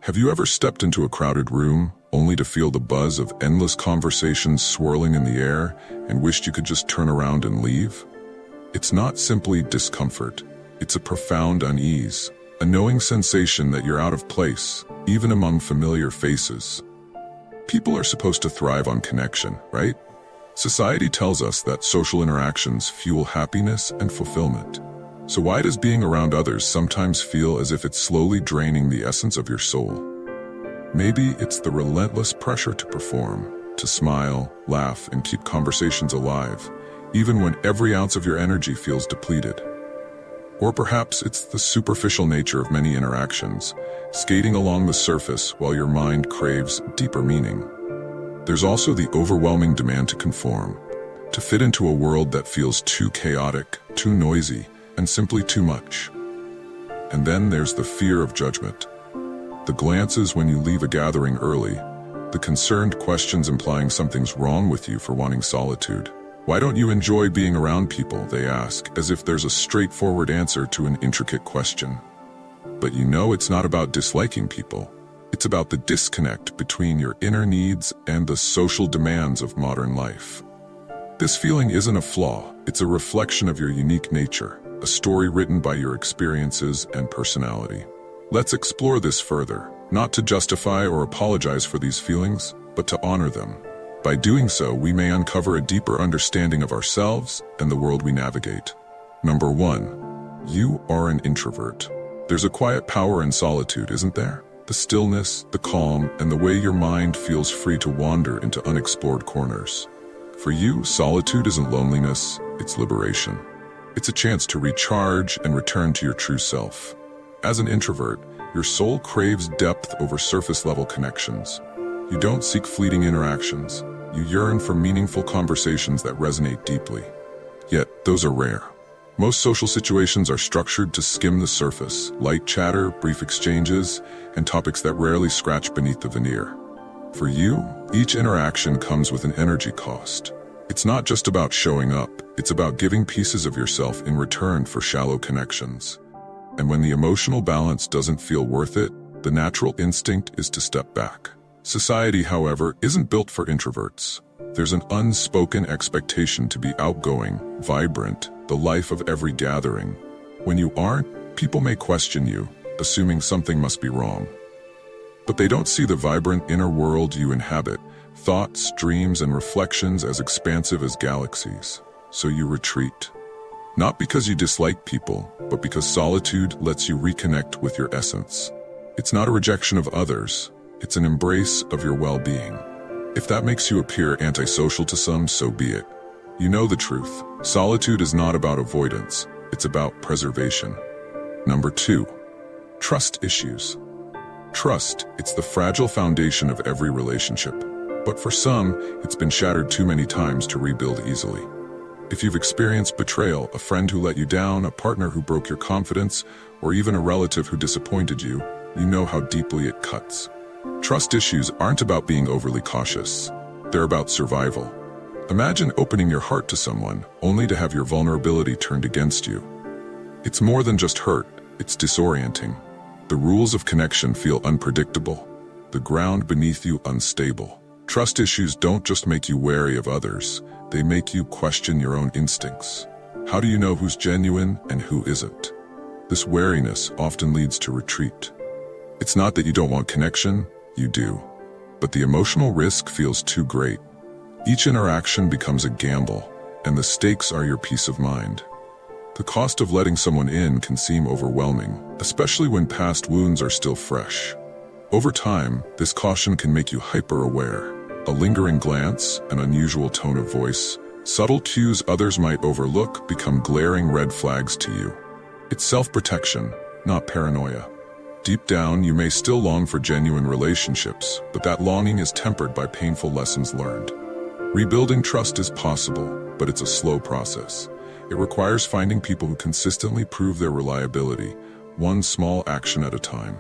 Have you ever stepped into a crowded room only to feel the buzz of endless conversations swirling in the air and wished you could just turn around and leave? It's not simply discomfort. It's a profound unease, a knowing sensation that you're out of place, even among familiar faces. People are supposed to thrive on connection, right? Society tells us that social interactions fuel happiness and fulfillment. So why does being around others sometimes feel as if it's slowly draining the essence of your soul? Maybe it's the relentless pressure to perform, to smile, laugh, and keep conversations alive, even when every ounce of your energy feels depleted. Or perhaps it's the superficial nature of many interactions, skating along the surface while your mind craves deeper meaning. There's also the overwhelming demand to conform, to fit into a world that feels too chaotic, too noisy, and simply too much. And then there's the fear of judgment. The glances when you leave a gathering early, the concerned questions implying something's wrong with you for wanting solitude. Why don't you enjoy being around people, they ask, as if there's a straightforward answer to an intricate question. But you know it's not about disliking people. It's about the disconnect between your inner needs and the social demands of modern life. This feeling isn't a flaw, it's a reflection of your unique nature, a story written by your experiences and personality. Let's explore this further, not to justify or apologize for these feelings, but to honor them. By doing so, we may uncover a deeper understanding of ourselves and the world we navigate. Number 1. You are an introvert. There's a quiet power in solitude, isn't there? The stillness, the calm, and the way your mind feels free to wander into unexplored corners. For you, solitude isn't loneliness, it's liberation. It's a chance to recharge and return to your true self. As an introvert, your soul craves depth over surface-level connections. You don't seek fleeting interactions. You yearn for meaningful conversations that resonate deeply. Yet, those are rare. Most social situations are structured to skim the surface, light chatter, brief exchanges, and topics that rarely scratch beneath the veneer. For you, each interaction comes with an energy cost. It's not just about showing up, it's about giving pieces of yourself in return for shallow connections. And when the emotional balance doesn't feel worth it, the natural instinct is to step back. Society, however, isn't built for introverts. There's an unspoken expectation to be outgoing, vibrant, the life of every gathering. When you aren't, people may question you, assuming something must be wrong. But they don't see the vibrant inner world you inhabit, thoughts, dreams, and reflections as expansive as galaxies. So you retreat. Not because you dislike people, but because solitude lets you reconnect with your essence. It's not a rejection of others, it's an embrace of your well-being. If that makes you appear antisocial to some, so be it. You know the truth. Solitude is not about avoidance, it's about preservation. Number 2. Trust issues. Trust, it's the fragile foundation of every relationship. But for some, it's been shattered too many times to rebuild easily. If you've experienced betrayal, a friend who let you down, a partner who broke your confidence, or even a relative who disappointed you, you know how deeply it cuts. Trust issues aren't about being overly cautious. They're about survival. Imagine opening your heart to someone, only to have your vulnerability turned against you. It's more than just hurt, it's disorienting. The rules of connection feel unpredictable, the ground beneath you unstable. Trust issues don't just make you wary of others, they make you question your own instincts. How do you know who's genuine and who isn't? This wariness often leads to retreat. It's not that you don't want connection, you do. But the emotional risk feels too great. Each interaction becomes a gamble, and the stakes are your peace of mind. The cost of letting someone in can seem overwhelming, especially when past wounds are still fresh. Over time, this caution can make you hyper-aware. A lingering glance, an unusual tone of voice, subtle cues others might overlook become glaring red flags to you. It's self-protection, not paranoia. Deep down, you may still long for genuine relationships, but that longing is tempered by painful lessons learned. Rebuilding trust is possible, but it's a slow process. It requires finding people who consistently prove their reliability, one small action at a time.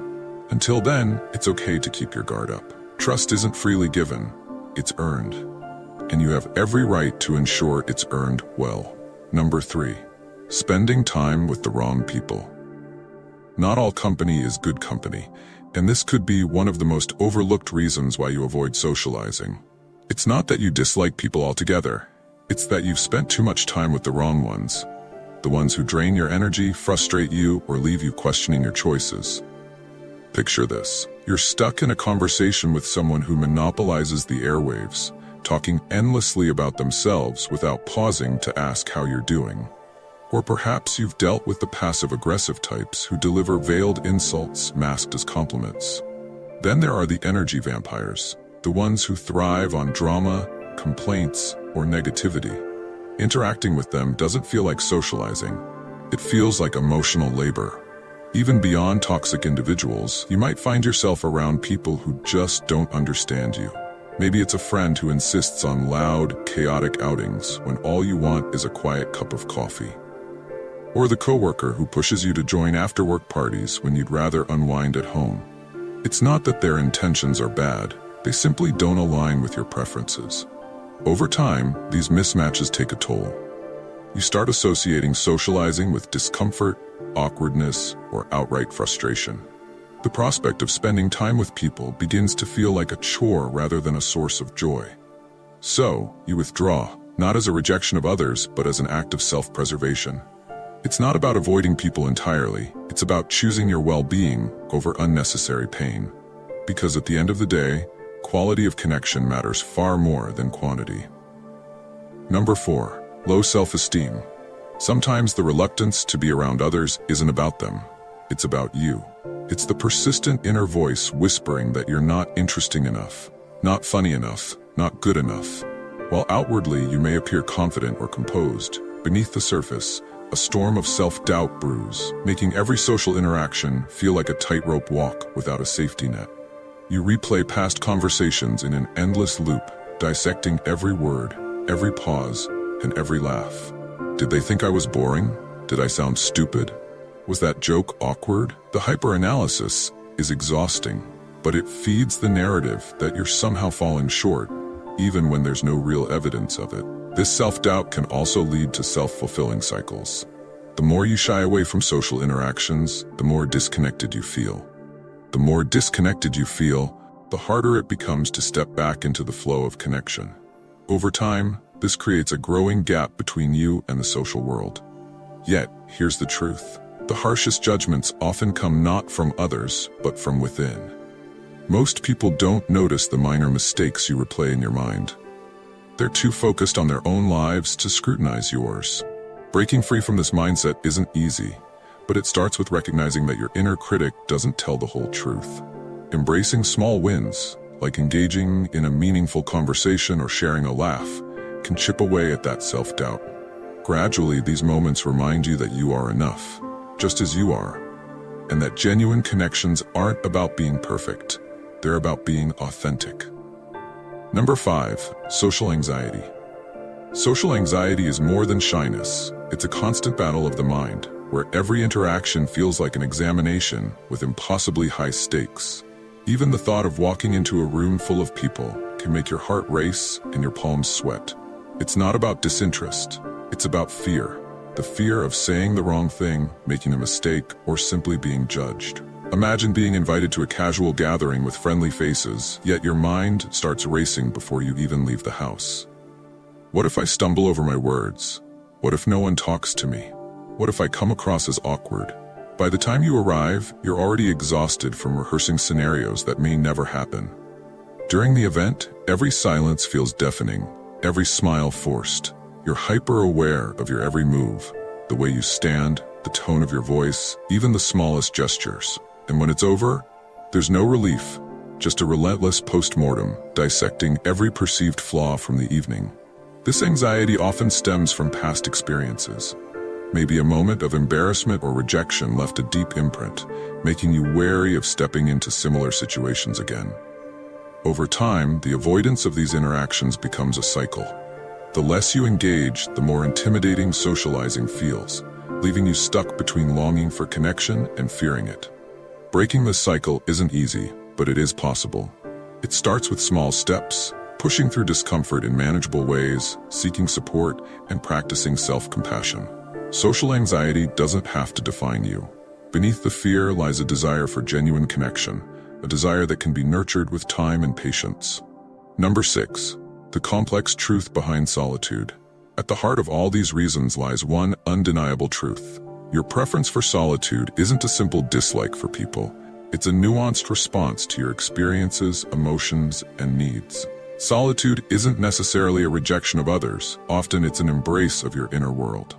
Until then, it's okay to keep your guard up. Trust isn't freely given, it's earned. And you have every right to ensure it's earned well. Number 3. Spending time with the wrong people. Not all company is good company. And this could be one of the most overlooked reasons why you avoid socializing. It's not that you dislike people altogether. It's that you've spent too much time with the wrong ones. The ones who drain your energy, frustrate you, or leave you questioning your choices. Picture this. You're stuck in a conversation with someone who monopolizes the airwaves, talking endlessly about themselves without pausing to ask how you're doing. Or perhaps you've dealt with the passive-aggressive types who deliver veiled insults masked as compliments. Then there are the energy vampires, the ones who thrive on drama, complaints, or negativity. Interacting with them doesn't feel like socializing. It feels like emotional labor. Even beyond toxic individuals, you might find yourself around people who just don't understand you. Maybe it's a friend who insists on loud, chaotic outings when all you want is a quiet cup of coffee. Or the coworker who pushes you to join after-work parties when you'd rather unwind at home. It's not that their intentions are bad, they simply don't align with your preferences. Over time, these mismatches take a toll. You start associating socializing with discomfort, awkwardness, or outright frustration. The prospect of spending time with people begins to feel like a chore rather than a source of joy. So, you withdraw, not as a rejection of others, but as an act of self-preservation. It's not about avoiding people entirely, it's about choosing your well-being over unnecessary pain. Because at the end of the day, quality of connection matters far more than quantity. Number 4. Low self-esteem. Sometimes the reluctance to be around others isn't about them. It's about you. It's the persistent inner voice whispering that you're not interesting enough, not funny enough, not good enough. While outwardly you may appear confident or composed, beneath the surface, a storm of self-doubt brews, making every social interaction feel like a tightrope walk without a safety net. You replay past conversations in an endless loop, dissecting every word, every pause, and every laugh. Did they think I was boring? Did I sound stupid? Was that joke awkward? The hyper-analysis is exhausting, but it feeds the narrative that you're somehow falling short, even when there's no real evidence of it. This self-doubt can also lead to self-fulfilling cycles. The more you shy away from social interactions, the more disconnected you feel. The more disconnected you feel, the harder it becomes to step back into the flow of connection. Over time, this creates a growing gap between you and the social world. Yet, here's the truth. The harshest judgments often come not from others, but from within. Most people don't notice the minor mistakes you replay in your mind. They're too focused on their own lives to scrutinize yours. Breaking free from this mindset isn't easy, but it starts with recognizing that your inner critic doesn't tell the whole truth. Embracing small wins, like engaging in a meaningful conversation or sharing a laugh, can chip away at that self-doubt. Gradually, these moments remind you that you are enough, just as you are, and that genuine connections aren't about being perfect, they're about being authentic. Number 5. Social anxiety. Social anxiety is more than shyness. It's a constant battle of the mind, where every interaction feels like an examination with impossibly high stakes. Even the thought of walking into a room full of people can make your heart race and your palms sweat. It's not about disinterest, it's about fear. The fear of saying the wrong thing, making a mistake, or simply being judged. Imagine being invited to a casual gathering with friendly faces, yet your mind starts racing before you even leave the house. What if I stumble over my words? What if no one talks to me? What if I come across as awkward? By the time you arrive, you're already exhausted from rehearsing scenarios that may never happen. During the event, every silence feels deafening, every smile forced. You're hyper-aware of your every move, the way you stand, the tone of your voice, even the smallest gestures. And when it's over, there's no relief, just a relentless post-mortem, dissecting every perceived flaw from the evening. This anxiety often stems from past experiences. Maybe a moment of embarrassment or rejection left a deep imprint, making you wary of stepping into similar situations again. Over time, the avoidance of these interactions becomes a cycle. The less you engage, the more intimidating socializing feels, leaving you stuck between longing for connection and fearing it. Breaking this cycle isn't easy, but it is possible. It starts with small steps, pushing through discomfort in manageable ways, seeking support, and practicing self-compassion. Social anxiety doesn't have to define you. Beneath the fear lies a desire for genuine connection, a desire that can be nurtured with time and patience. Number 6. The complex truth behind solitude. At the heart of all these reasons lies one undeniable truth. Your preference for solitude isn't a simple dislike for people. It's a nuanced response to your experiences, emotions, and needs. Solitude isn't necessarily a rejection of others. Often it's an embrace of your inner world.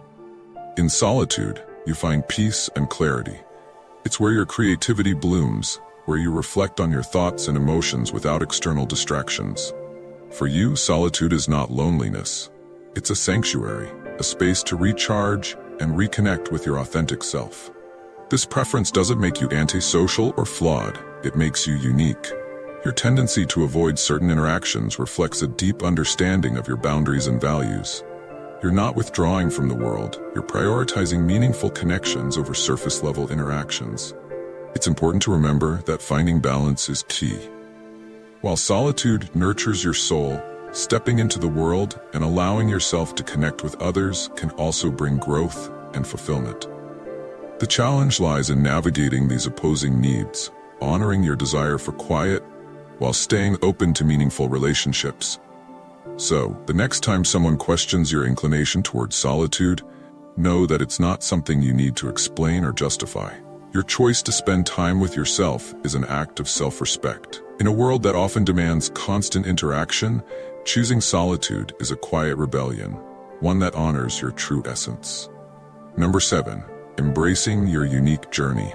In solitude, you find peace and clarity. It's where your creativity blooms, where you reflect on your thoughts and emotions without external distractions. For you, solitude is not loneliness. It's a sanctuary, a space to recharge and reconnect with your authentic self. This preference doesn't make you antisocial or flawed. It makes you unique. Your tendency to avoid certain interactions reflects a deep understanding of your boundaries and values. You're not withdrawing from the world. You're prioritizing meaningful connections over surface-level interactions. It's important to remember that finding balance is key. While solitude nurtures your soul, stepping into the world and allowing yourself to connect with others can also bring growth and fulfillment. The challenge lies in navigating these opposing needs, honoring your desire for quiet while staying open to meaningful relationships. So, the next time someone questions your inclination towards solitude, know that it's not something you need to explain or justify. Your choice to spend time with yourself is an act of self-respect. In a world that often demands constant interaction, choosing solitude is a quiet rebellion, one that honors your true essence. Number 7. Embracing your unique journey.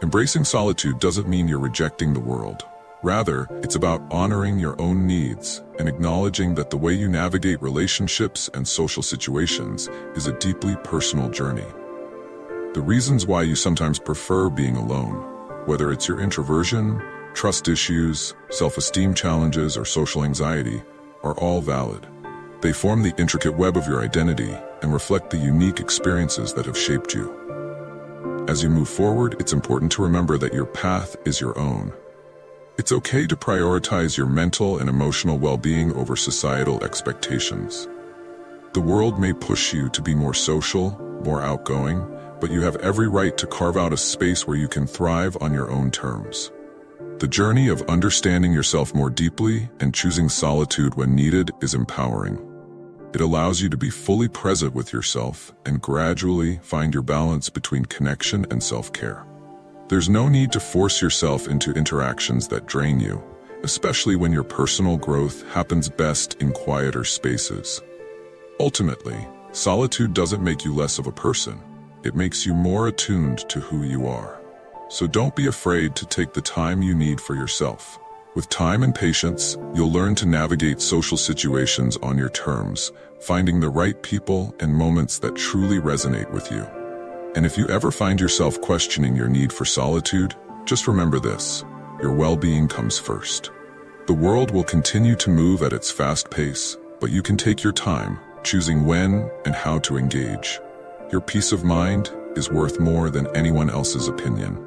Embracing solitude doesn't mean you're rejecting the world. Rather, it's about honoring your own needs and acknowledging that the way you navigate relationships and social situations is a deeply personal journey. The reasons why you sometimes prefer being alone, whether it's your introversion, trust issues, self-esteem challenges, or social anxiety, are all valid. They form the intricate web of your identity and reflect the unique experiences that have shaped you. As you move forward, it's important to remember that your path is your own. It's okay to prioritize your mental and emotional well-being over societal expectations. The world may push you to be more social, more outgoing, but you have every right to carve out a space where you can thrive on your own terms. The journey of understanding yourself more deeply and choosing solitude when needed is empowering. It allows you to be fully present with yourself and gradually find your balance between connection and self-care. There's no need to force yourself into interactions that drain you, especially when your personal growth happens best in quieter spaces. Ultimately, solitude doesn't make you less of a person. It makes you more attuned to who you are. So don't be afraid to take the time you need for yourself. With time and patience, you'll learn to navigate social situations on your terms, finding the right people and moments that truly resonate with you. And if you ever find yourself questioning your need for solitude, just remember this: your well-being comes first. The world will continue to move at its fast pace, but you can take your time, choosing when and how to engage. Your peace of mind is worth more than anyone else's opinion.